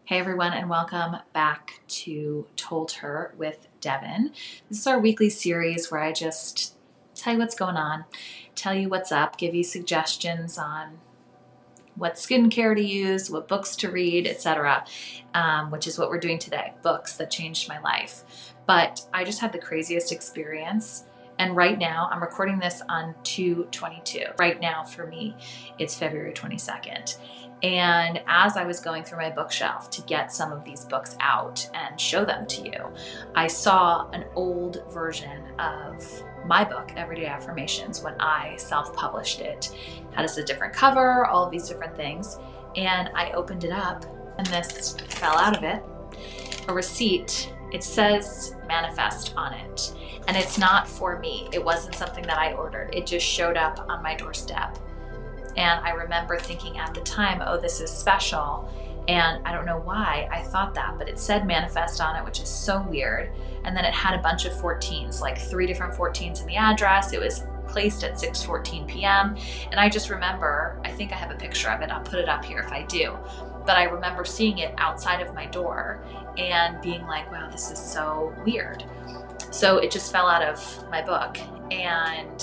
Hey everyone, and welcome back to Told Her with Devyn. This is our weekly series where I just tell you what's going on, tell you what's up, give you suggestions on what skincare to use, what books to read, etc., which is what we're doing today, books that changed my life. But I just had the craziest experience. And right now, I'm recording this on 2/22. Right now, for me, it's February 22nd. And as I was going through my bookshelf to get some of these books out and show them to you, I saw an old version of my book, Everyday Affirmations, when I self-published it. It had a different cover, all of these different things. And I opened it up and this fell out of it. A receipt. It says manifest on it. And it's not for me. It wasn't something that I ordered. It just showed up on my doorstep. And I remember thinking at the time, oh, this is special. And I don't know why I thought that, but it said manifest on it, which is so weird. And then it had a bunch of 14s, like 3 different 14s in the address. It was placed at 6:14 p.m. And I just remember, I think I have a picture of it. I'll put it up here if I do. But I remember seeing it outside of my door and being like, wow, this is so weird. So it just fell out of my book. And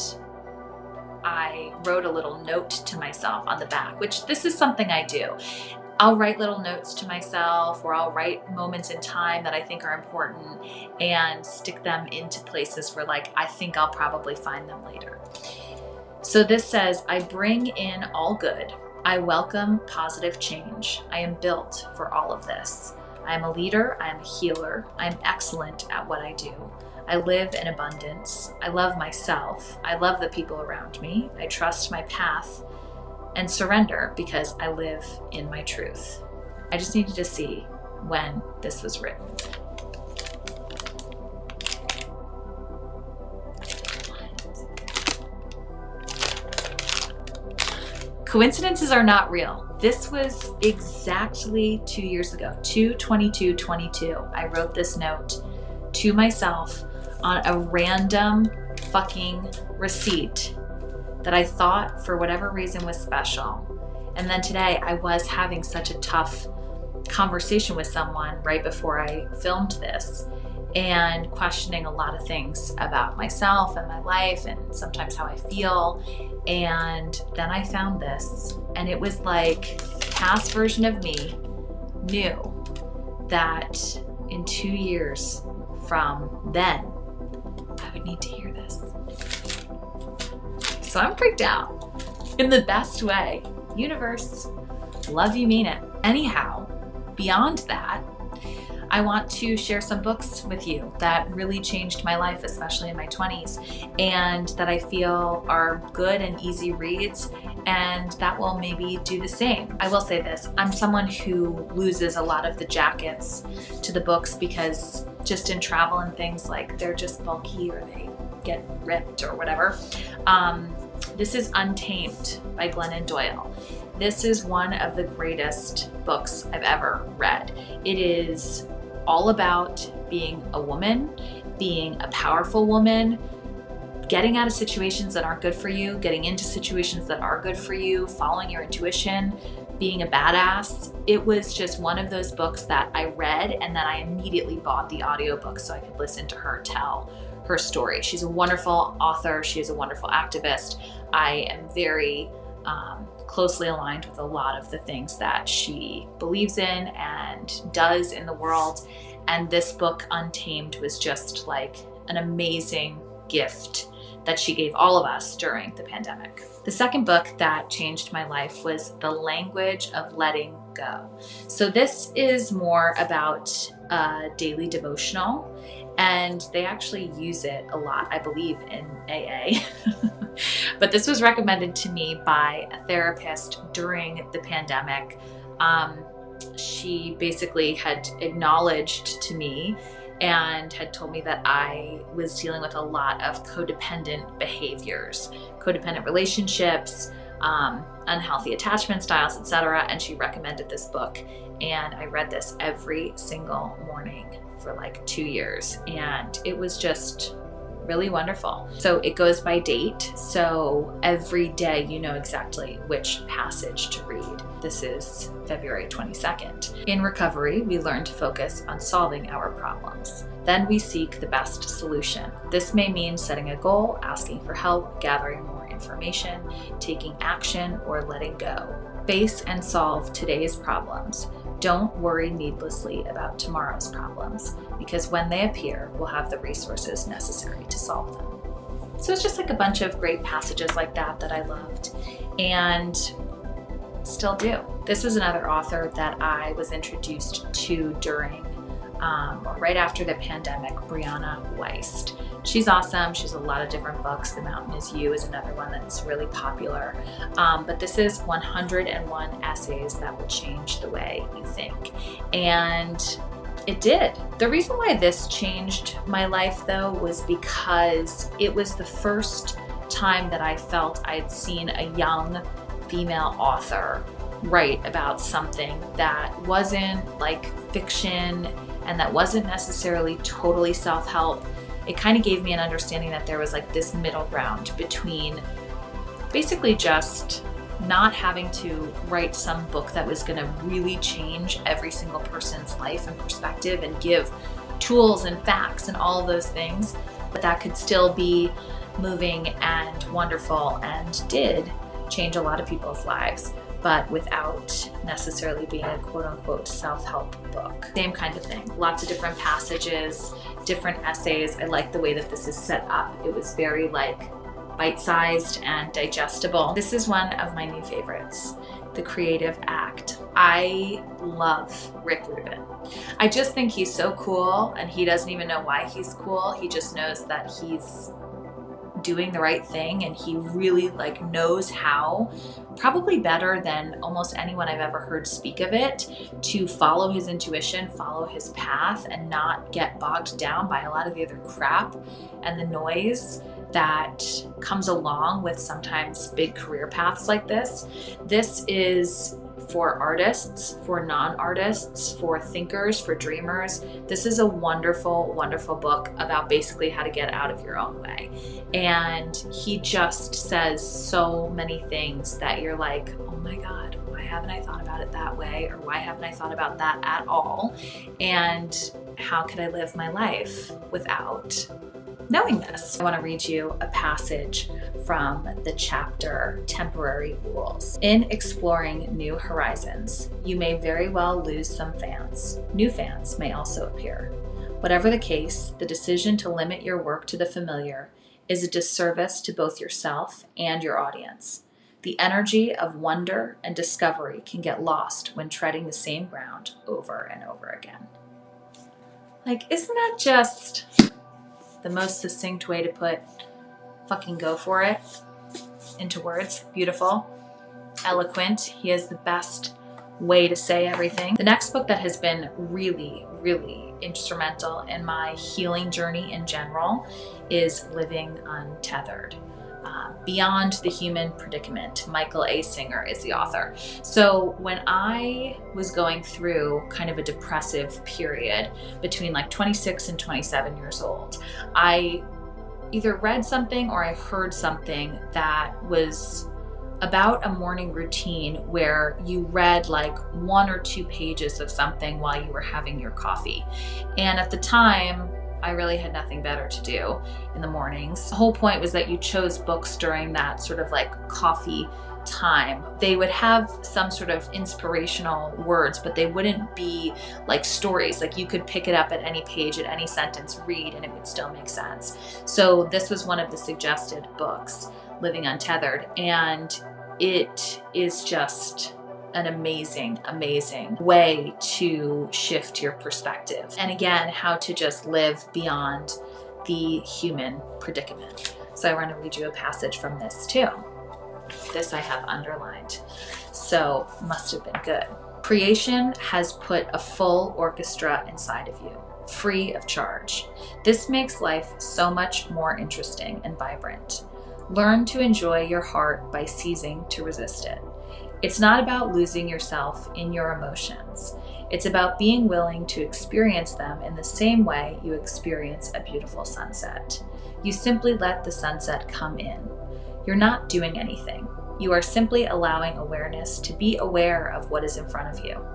I wrote a little note to myself on the back, which this is something I do. I'll write little notes to myself, or I'll write moments in time that I think are important and stick them into places where, like, I think I'll probably find them later. So this says, I bring in all good. I welcome positive change. I am built for all of this. I am a leader. I am a healer. I am excellent at what I do. I live in abundance. I love myself. I love the people around me. I trust my path and surrender because I live in my truth. I just needed to see when this was written. Coincidences are not real. This was exactly 2 years ago, 2/22/22. I wrote this note to myself on a random fucking receipt that I thought for whatever reason was special. And then today I was having such a tough conversation with someone right before I filmed this and questioning a lot of things about myself and my life and sometimes how I feel. And then I found this, and it was like past version of me knew that in 2 years from then, I would need to hear this. So I'm freaked out in the best way. Universe, love you, mean it. Anyhow, beyond that, I want to share some books with you that really changed my life, especially in my 20s, and that I feel are good and easy reads, and that will maybe do the same. I will say this, I'm someone who loses a lot of the jackets to the books because just in travel and things, like, they're just bulky or they get ripped or whatever. This is Untamed by Glennon Doyle. This is one of the greatest books I've ever read. It is all about being a woman, being a powerful woman, getting out of situations that aren't good for you, getting into situations that are good for you, following your intuition, being a badass. It was just one of those books that I read and then I immediately bought the audiobook so I could listen to her tell her story. She's a wonderful author. She is a wonderful activist. I am very closely aligned with a lot of the things that she believes in and does in the world. And this book, Untamed, was just like an amazing gift that she gave all of us during the pandemic. The second book that changed my life was The Language of Letting Go. So this is more about a daily devotional, and they actually use it a lot, I believe, in AA. But this was recommended to me by a therapist during the pandemic. She basically had acknowledged to me and had told me that I was dealing with a lot of codependent behaviors, codependent relationships, unhealthy attachment styles, etc. And she recommended this book. And I read this every single morning for like 2 years. And it was just really wonderful. So it goes by date. So every day you know exactly which passage to read. This is February 22nd. In recovery, we learn to focus on solving our problems. Then we seek the best solution. This may mean setting a goal, asking for help, gathering more information, taking action, or letting go. Face and solve today's problems. Don't worry needlessly about tomorrow's problems, because when they appear, we'll have the resources necessary to solve them. So it's just like a bunch of great passages like that I loved and still do. This was another author that I was introduced to during right after the pandemic, Brianna Wiest. She's awesome. She's a lot of different books. The Mountain Is You is another one that's really popular. But this is 101 essays that will change the way you think. And it did. The reason why this changed my life, though, was because it was the first time that I felt I'd seen a young female author write about something that wasn't like fiction and that wasn't necessarily totally self-help. It kind of gave me an understanding that there was like this middle ground between basically just not having to write some book that was going to really change every single person's life and perspective and give tools and facts and all of those things, but that could still be moving and wonderful and did change a lot of people's lives, but without necessarily being a quote-unquote self-help book. Same kind of thing. Lots of different passages, different essays. I like the way that this is set up. It was very like bite-sized and digestible. This is one of my new favorites, The Creative Act. I love Rick Rubin. I just think he's so cool, and he doesn't even know why he's cool. He just knows that he's doing the right thing, and he really like knows how, probably better than almost anyone I've ever heard speak of it, to follow his intuition, follow his path, and not get bogged down by a lot of the other crap and the noise that comes along with sometimes big career paths like this. This is for artists, for non-artists, for thinkers, for dreamers. This is a wonderful, wonderful book about basically how to get out of your own way. And he just says so many things that you're like, oh my God, why haven't I thought about it that way? Or why haven't I thought about that at all? And how could I live my life without knowing this? I want to read you a passage from the chapter Temporary Rules. In exploring new horizons, you may very well lose some fans. New fans may also appear. Whatever the case, the decision to limit your work to the familiar is a disservice to both yourself and your audience. The energy of wonder and discovery can get lost when treading the same ground over and over again. Like, isn't that just the most succinct way to put fucking go for it into words? Beautiful, eloquent. He has the best way to say everything. The next book that has been really, really instrumental in my healing journey in general is Living Untethered. Beyond the Human Predicament. Michael A. Singer is the author. So when I was going through kind of a depressive period between like 26 and 27 years old, I either read something or I heard something that was about a morning routine where you read like 1 or 2 pages of something while you were having your coffee. And at the time, I really had nothing better to do in the mornings. The whole point was that you chose books during that sort of like coffee time. They would have some sort of inspirational words, but they wouldn't be like stories. Like you could pick it up at any page, at any sentence, read, and it would still make sense. So this was one of the suggested books, Living Untethered, and it is just an amazing, amazing way to shift your perspective. And again, how to just live beyond the human predicament. So I want to read you a passage from this too. This I have underlined, so must have been good. Creation has put a full orchestra inside of you, free of charge. This makes life so much more interesting and vibrant. Learn to enjoy your heart by ceasing to resist it. It's not about losing yourself in your emotions. It's about being willing to experience them in the same way you experience a beautiful sunset. You simply let the sunset come in. You're not doing anything. You are simply allowing awareness to be aware of what is in front of you.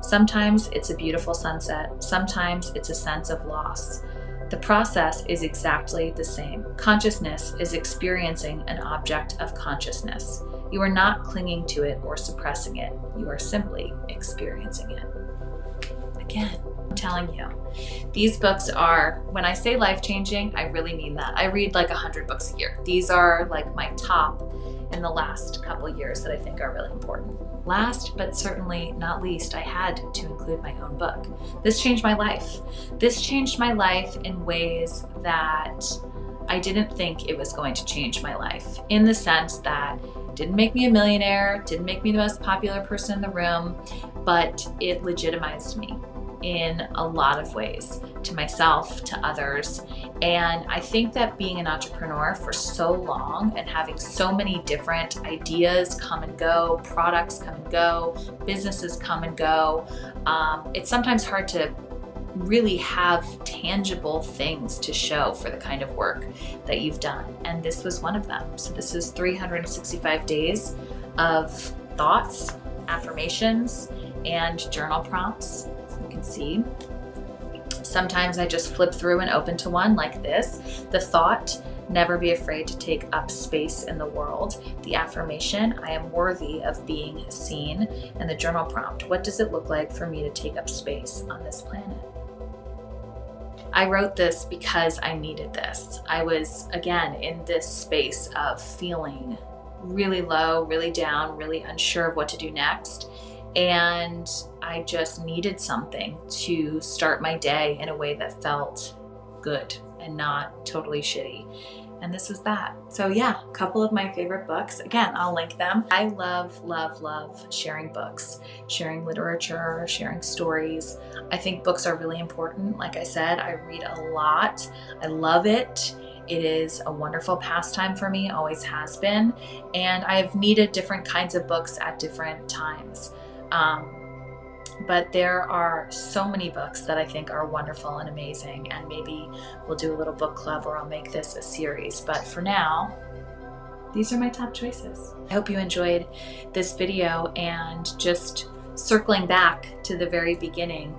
Sometimes it's a beautiful sunset. Sometimes it's a sense of loss. The process is exactly the same. Consciousness is experiencing an object of consciousness. You are not clinging to it or suppressing it. You are simply experiencing it. Again, I'm telling you, these books are, when I say life-changing, I really mean that. I read like 100 books a year. These are like my top in the last couple of years that I think are really important. Last, but certainly not least, I had to include my own book. This changed my life. This changed my life in ways that I didn't think it was going to change my life, in the sense that it didn't make me a millionaire, didn't make me the most popular person in the room, but it legitimized me in a lot of ways, to myself, to others. And I think that being an entrepreneur for so long and having so many different ideas come and go, products come and go, businesses come and go, it's sometimes hard to really have tangible things to show for the kind of work that you've done. And this was one of them. So this is 365 days of thoughts, affirmations, and journal prompts. You can see. Sometimes I just flip through and open to one like this. The thought, never be afraid to take up space in the world. The affirmation, I am worthy of being seen. And the journal prompt, what does it look like for me to take up space on this planet? I wrote this because I needed this. I was, again, in this space of feeling really low, really down, really unsure of what to do next. And I just needed something to start my day in a way that felt good and not totally shitty. And this was that. So yeah, a couple of my favorite books. Again, I'll link them. I love, love, love sharing books, sharing literature, sharing stories. I think books are really important. Like I said, I read a lot. I love it. It is a wonderful pastime for me, always has been. And I've needed different kinds of books at different times. But there are so many books that I think are wonderful and amazing, and maybe we'll do a little book club or I'll make this a series. But for now, these are my top choices. I hope you enjoyed this video, and just circling back to the very beginning,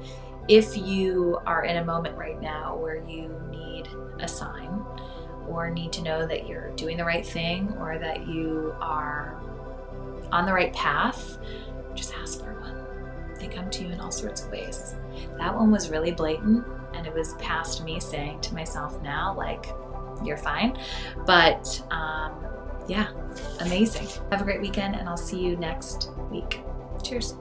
if you are in a moment right now where you need a sign or need to know that you're doing the right thing or that you are on the right path, just ask for one. They come to you in all sorts of ways. That one was really blatant, and it was past me saying to myself now, like, you're fine. But yeah, amazing. Have a great weekend, and I'll see you next week. Cheers.